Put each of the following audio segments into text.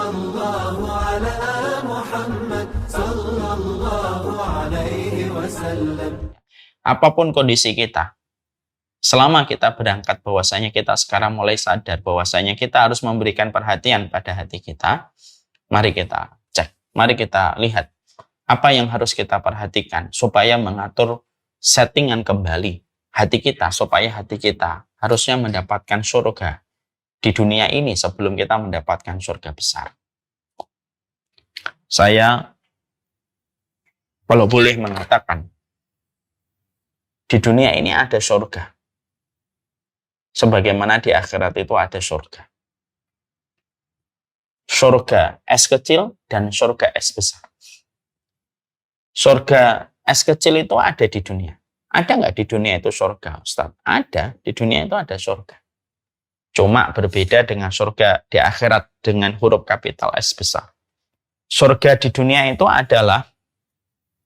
Sallallahu ala Muhammad sallallahu alaihi wasallam. Apapun kondisi kita, selama kita berangkat bahwasanya kita sekarang mulai sadar bahwasanya kita harus memberikan perhatian pada hati kita, mari kita cek, mari kita lihat apa yang harus kita perhatikan supaya mengatur settingan kembali hati kita, supaya hati kita harusnya mendapatkan surga di dunia ini sebelum kita mendapatkan surga besar. Saya kalau boleh mengatakan, di dunia ini ada surga, sebagaimana di akhirat itu ada surga. Surga es kecil dan surga es besar. Surga es kecil itu ada di dunia. Ada nggak di dunia itu surga, Ustaz? Ada, di dunia itu ada surga. Cuma berbeda dengan surga di akhirat dengan huruf kapital S besar. Surga di dunia itu adalah,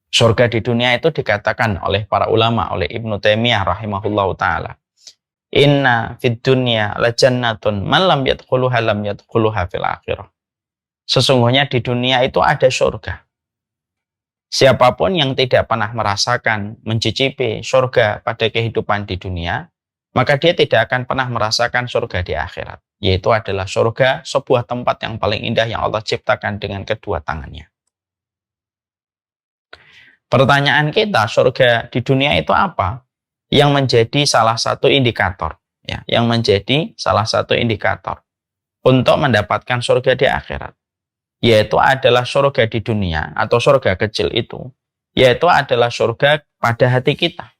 surga di dunia itu dikatakan oleh para ulama, oleh Ibnu Taimiyah rahimahullahu ta'ala. Inna fid dunya la jannatun man lam yadkhuluha lam yadkhuluha fil akhirah. Sesungguhnya di dunia itu ada surga. Siapapun yang tidak pernah merasakan, mencicipi surga pada kehidupan di dunia, maka dia tidak akan pernah merasakan surga di akhirat. Yaitu adalah surga, sebuah tempat yang paling indah yang Allah ciptakan dengan kedua tangannya. Pertanyaan kita, surga di dunia itu apa? Yang menjadi salah satu indikator. Ya, yang menjadi salah satu indikator untuk mendapatkan surga di akhirat. Yaitu adalah surga di dunia atau surga kecil itu. Yaitu adalah surga pada hati kita.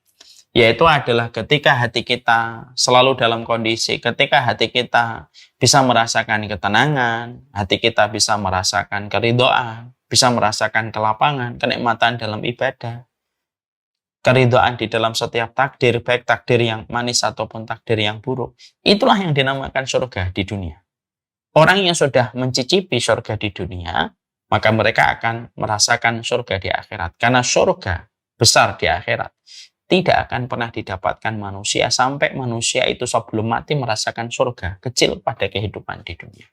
Yaitu adalah ketika hati kita selalu dalam kondisi, ketika hati kita bisa merasakan ketenangan, hati kita bisa merasakan keridhaan, bisa merasakan kelapangan, kenikmatan dalam ibadah, keridhaan di dalam setiap takdir, baik takdir yang manis ataupun takdir yang buruk. Itulah yang dinamakan surga di dunia. Orang yang sudah mencicipi surga di dunia, maka mereka akan merasakan surga di akhirat. Karena surga besar di akhirat tidak akan pernah didapatkan manusia sampai manusia itu sebelum mati merasakan surga kecil pada kehidupan di dunia.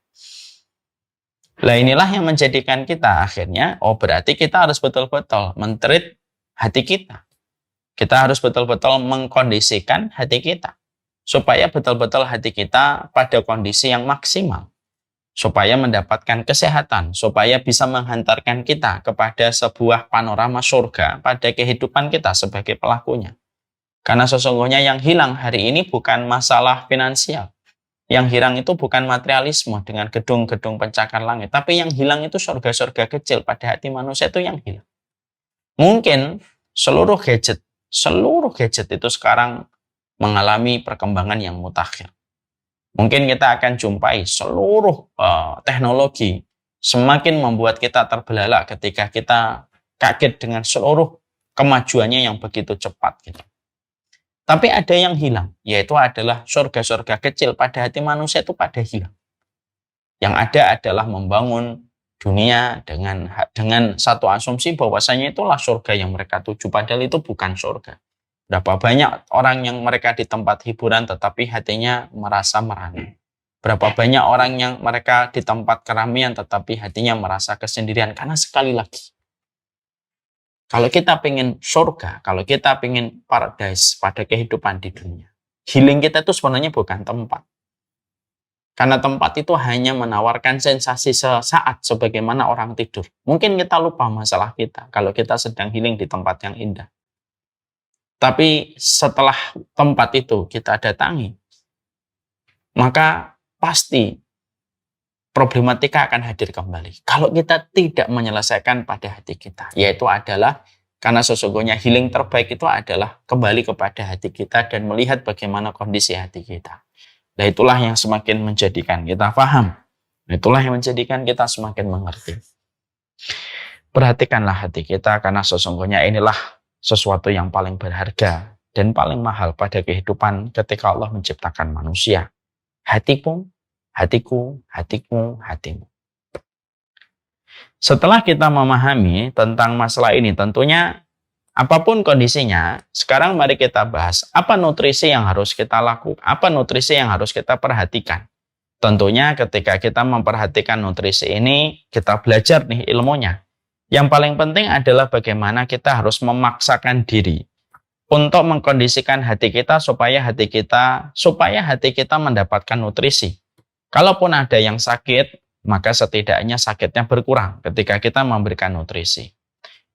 Nah, inilah yang menjadikan kita akhirnya, berarti kita harus betul-betul men-treat hati kita. Kita harus betul-betul mengkondisikan hati kita supaya betul-betul hati kita pada kondisi yang maksimal, supaya mendapatkan kesehatan, supaya bisa menghantarkan kita kepada sebuah panorama surga pada kehidupan kita sebagai pelakunya. Karena sesungguhnya yang hilang hari ini bukan masalah finansial. Yang hilang itu bukan materialisme dengan gedung-gedung pencakar langit. Tapi yang hilang itu surga-surga kecil pada hati manusia itu yang hilang. Mungkin seluruh gadget itu sekarang mengalami perkembangan yang mutakhir. Mungkin kita akan jumpai seluruh teknologi semakin membuat kita terbelalak ketika kita kaget dengan seluruh kemajuannya yang begitu cepat. Gitu. Tapi ada yang hilang, yaitu adalah surga-surga kecil pada hati manusia itu pada hilang. Yang ada adalah membangun dunia dengan satu asumsi bahwasanya itulah surga yang mereka tuju, padahal itu bukan surga. Berapa banyak orang yang mereka di tempat hiburan tetapi hatinya merasa merana. Berapa banyak orang yang mereka di tempat keramaian tetapi hatinya merasa kesendirian. Karena sekali lagi, kalau kita pengen surga, kalau kita pengen paradise pada kehidupan di dunia, healing kita itu sebenarnya bukan tempat. Karena tempat itu hanya menawarkan sensasi sesaat sebagaimana orang tidur. Mungkin kita lupa masalah kita kalau kita sedang healing di tempat yang indah. Tapi setelah tempat itu kita datangi, maka pasti problematika akan hadir kembali. Kalau kita tidak menyelesaikan pada hati kita, yaitu adalah karena sesungguhnya healing terbaik itu adalah kembali kepada hati kita dan melihat bagaimana kondisi hati kita. Nah, itulah yang semakin menjadikan kita paham. Itulah yang menjadikan kita semakin mengerti. Perhatikanlah hati kita karena sesungguhnya inilah sesuatu yang paling berharga dan paling mahal pada kehidupan ketika Allah menciptakan manusia. Hatimu, hatiku, hatimu, hatimu. Setelah kita memahami tentang masalah ini, tentunya apapun kondisinya, sekarang mari kita bahas apa nutrisi yang harus kita lakukan, apa nutrisi yang harus kita perhatikan Tentunya ketika kita memperhatikan nutrisi ini, kita belajar nih ilmunya. Yang paling penting adalah bagaimana kita harus memaksakan diri untuk mengkondisikan hati kita supaya hati kita mendapatkan nutrisi. Kalaupun ada yang sakit, maka setidaknya sakitnya berkurang ketika kita memberikan nutrisi.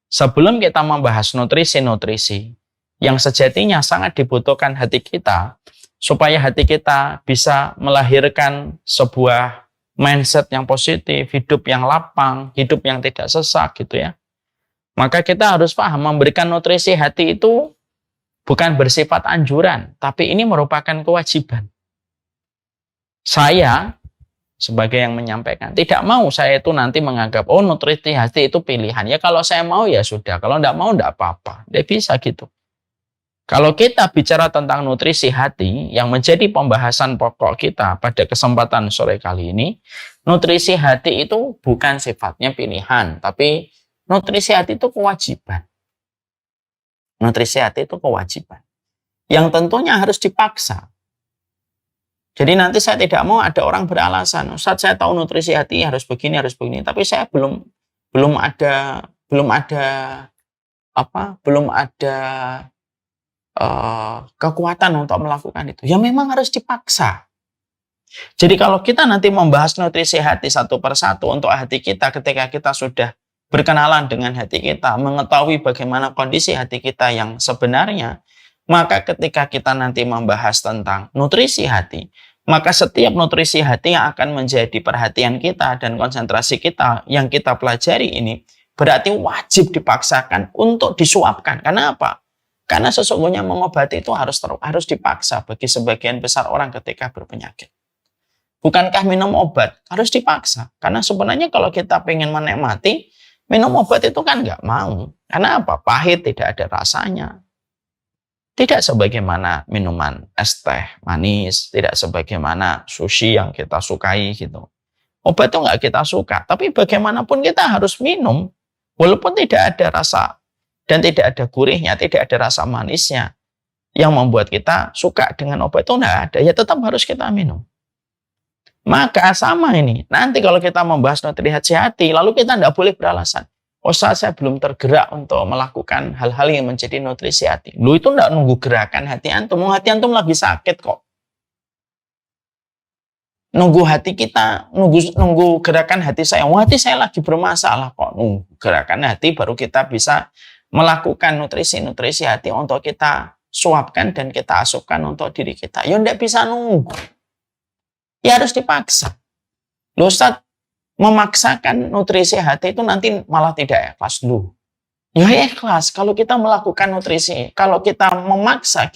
Sebelum kita membahas nutrisi-nutrisi yang sejatinya sangat dibutuhkan hati kita, supaya hati kita bisa melahirkan sebuah mindset yang positif, hidup yang lapang, hidup yang tidak sesak gitu ya. Maka kita harus paham memberikan nutrisi hati itu bukan bersifat anjuran, tapi ini merupakan kewajiban. Saya sebagai yang menyampaikan, tidak mau saya itu nanti menganggap, oh nutrisi hati itu pilihan. Ya kalau saya mau ya sudah, kalau tidak mau tidak apa-apa. Tidak bisa gitu. Kalau kita bicara tentang nutrisi hati, yang menjadi pembahasan pokok kita pada kesempatan sore kali ini, nutrisi hati itu bukan sifatnya pilihan, tapi nutrisi hati itu kewajiban. Nutrisi hati itu kewajiban. Yang tentunya harus dipaksa. Jadi nanti saya tidak mau ada orang beralasan, Ustaz saya tahu nutrisi hati harus begini, tapi saya belum ada kekuatan untuk melakukan itu. Ya memang harus dipaksa. Jadi kalau kita nanti membahas nutrisi hati satu persatu untuk hati kita, ketika kita sudah berkenalan dengan hati kita, mengetahui bagaimana kondisi hati kita yang sebenarnya, maka ketika kita nanti membahas tentang nutrisi hati, maka setiap nutrisi hati yang akan menjadi perhatian kita dan konsentrasi kita yang kita pelajari ini berarti wajib dipaksakan untuk disuapkan. Karena apa? Karena sesungguhnya mengobati itu harus dipaksa bagi sebagian besar orang ketika berpenyakit. Bukankah minum obat harus dipaksa? Karena sebenarnya kalau kita pengen menikmati, minum obat itu kan nggak mau. Karena apa? Pahit, tidak ada rasanya. Tidak sebagaimana minuman es teh manis, tidak sebagaimana sushi yang kita sukai gitu. Obat itu nggak kita suka, tapi bagaimanapun kita harus minum, walaupun tidak ada rasa dan tidak ada gurihnya, tidak ada rasa manisnya yang membuat kita suka dengan obat itu tidak ada, ya tetap harus kita minum. Maka sama ini, nanti kalau kita membahas nutrisi hati, lalu kita tidak boleh beralasan, oh saya belum tergerak untuk melakukan hal-hal yang menjadi nutrisi hati. Lu itu tidak nunggu gerakan hati antum lagi sakit kok. Nunggu hati kita, nunggu gerakan hati saya, hati saya lagi bermasalah kok. Nunggu gerakan hati baru kita bisa melakukan nutrisi hati untuk kita suapkan dan kita asupkan untuk diri kita. Ya tidak bisa nunggu. Ya harus dipaksa. Loh Ustaz, memaksakan nutrisi hati itu nanti malah tidak ikhlas. Loh, ya ikhlas kalau kita melakukan nutrisi. Kalau kita memaksa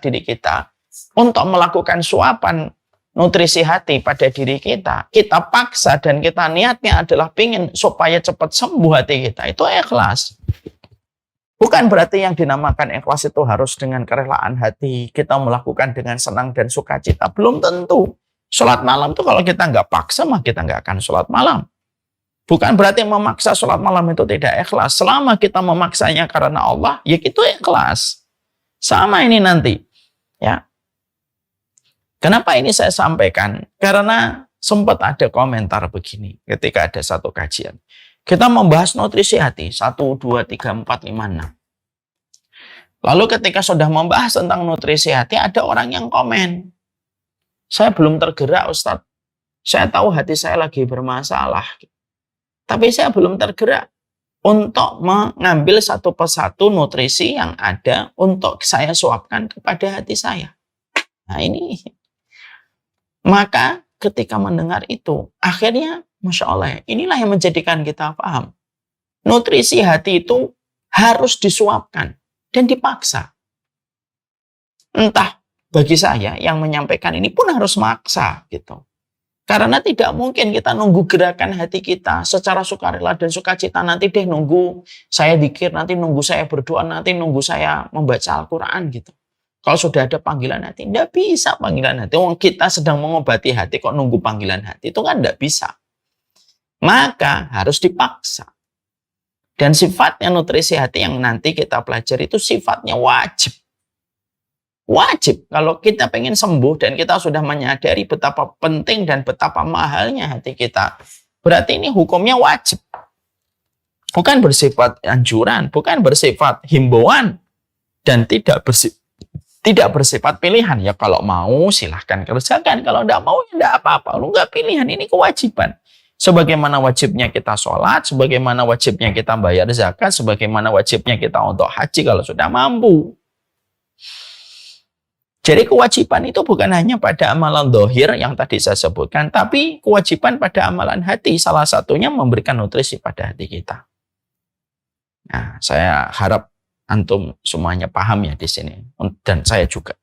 diri kita untuk melakukan suapan nutrisi hati pada diri kita paksa dan kita niatnya adalah pingin supaya cepat sembuh hati kita, itu ikhlas. Bukan berarti yang dinamakan ikhlas itu harus dengan kerelaan hati, kita melakukan dengan senang dan sukacita. Belum tentu. Sholat malam itu kalau kita nggak paksa, mah kita nggak akan sholat malam. Bukan berarti memaksa sholat malam itu tidak ikhlas. Selama kita memaksanya karena Allah, ya itu ikhlas. Sama ini nanti. Ya. Kenapa ini saya sampaikan? Karena sempat ada komentar begini ketika ada satu kajian. Kita membahas nutrisi hati, 1, 2, 3, 4, 5, 6. Lalu ketika sudah membahas tentang nutrisi hati, ada orang yang komen. Saya belum tergerak Ustadz. Saya tahu hati saya lagi bermasalah. Tapi saya belum tergerak untuk mengambil satu persatu nutrisi yang ada untuk saya suapkan kepada hati saya. Nah ini. Maka ketika mendengar itu, akhirnya Masya Allah, inilah yang menjadikan kita paham. Nutrisi hati itu harus disuapkan dan dipaksa. Entah bagi saya yang menyampaikan ini pun harus maksa gitu. Karena tidak mungkin kita nunggu gerakan hati kita secara sukarela dan sukacita. Nanti deh nunggu saya dzikir, nanti nunggu saya berdoa, nanti nunggu saya membaca Al-Quran gitu. Kalau sudah ada panggilan hati, tidak bisa panggilan hati. Kita sedang mengobati hati, kok nunggu panggilan hati, itu kan tidak bisa. Maka harus dipaksa. Dan sifatnya nutrisi hati yang nanti kita pelajari itu sifatnya wajib. Wajib. Kalau kita pengen sembuh dan kita sudah menyadari betapa penting dan betapa mahalnya hati kita, berarti ini hukumnya wajib. Bukan bersifat anjuran, bukan bersifat himbauan, dan tidak bersifat pilihan. Ya kalau mau silahkan kerjakan, kalau tidak mau ya tidak apa-apa. Lu nggak pilihan, ini kewajiban. Sebagaimana wajibnya kita sholat, sebagaimana wajibnya kita bayar zakat, sebagaimana wajibnya kita untuk haji kalau sudah mampu. Jadi kewajiban itu bukan hanya pada amalan zahir yang tadi saya sebutkan, tapi kewajiban pada amalan hati. Salah satunya memberikan nutrisi pada hati kita. Nah, saya harap antum semuanya paham ya di sini, dan saya juga.